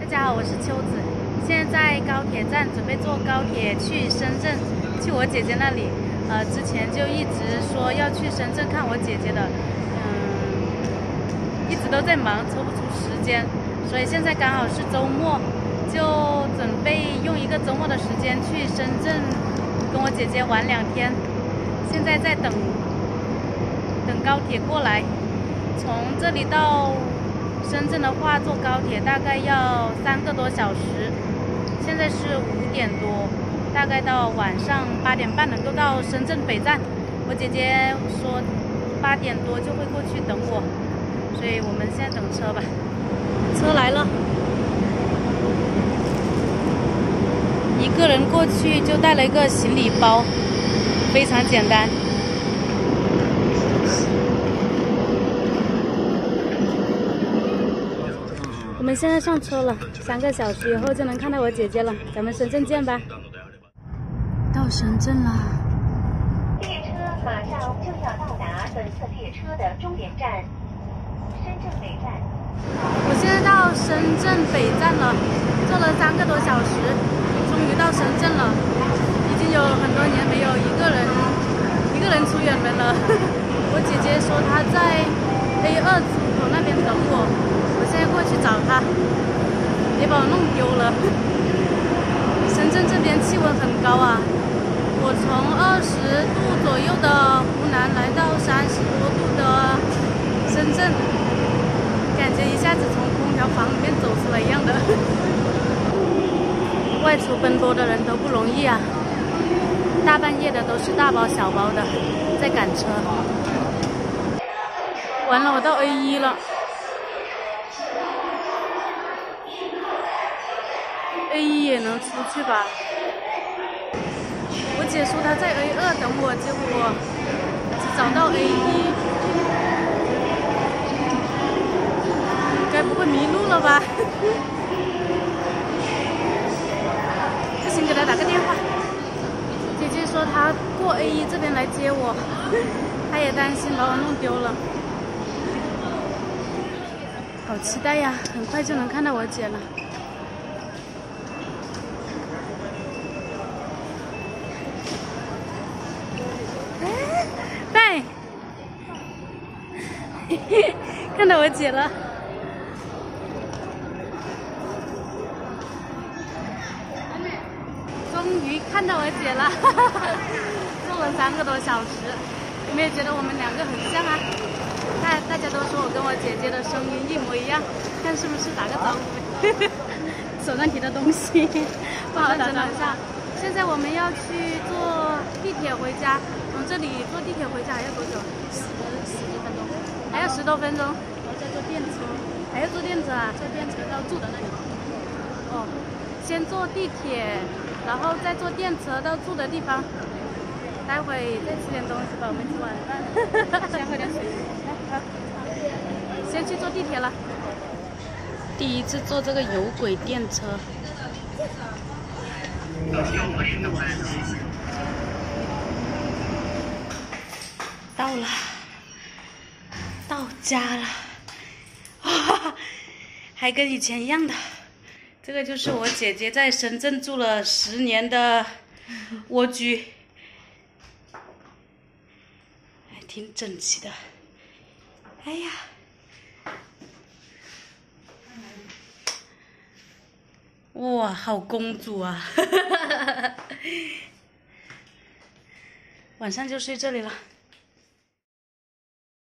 大家好，我是秋子，现在在高铁站准备坐高铁去深圳，去我姐姐那里。之前就一直说要去深圳看我姐姐的，一直都在忙，抽不出时间，所以现在刚好是周末，就准备用一个周末的时间去深圳跟我姐姐玩2天。现在在等高铁过来，从这里到深圳的话，坐高铁大概要3个多小时。现在是5点多，大概到晚上8点半能够到深圳北站。我姐姐说8点多就会过去等我，所以我们现在等车吧。车来了，一个人过去就带了一个行李包，非常简单。我们现在上车了，3个小时以后就能看到我姐姐了。咱们深圳见吧！到深圳了。列车马上就要到达本次列车的终点站——深圳北站。我现在到深圳北站了，坐了3个多小时，终于到深圳了。已经有很多年没有一个人出远门了。我姐姐说她在 A2 出口那边等我。我现在过去找他，别把我弄丢了。深圳这边气温很高啊，我从20度左右的湖南来到30多度的深圳，感觉一下子从空调房里面走出来一样的。外出奔波的人都不容易啊，大半夜的都是大包小包的在赶车。完了，我到 A1 了。A1 也能出去吧？我姐说她在 A2 等我，结果只找到 A1， 该不会迷路了吧？不行，给她打个电话。姐姐说她过 A1 这边来接我，她也担心把我弄丢了。好期待呀，很快就能看到我姐了。拜，看到我姐了。终于看到我姐了，坐了3个多小时。有没有觉得我们2个很像啊？大家都说我跟我姐姐的声音一模一样，看是不是？打个招呼。手上提的东西，不好打招呼。现在我们要去坐地铁回家，从这里坐地铁回家还要多久？10多分钟，还要10多分钟。然后再坐电车，还要坐电车啊？坐电车到住的那里。哦，先坐地铁，然后再坐电车到住的地方。待会再吃点东西吧，我们吃晚饭。先喝点水。来，好，先去坐地铁了。第一次坐这个有轨电车。到了，到家了，还跟以前一样的。这个就是我姐姐在深圳住了10年的蜗居，还挺整齐的。哎呀，哇，好公主啊！晚上就睡这里了。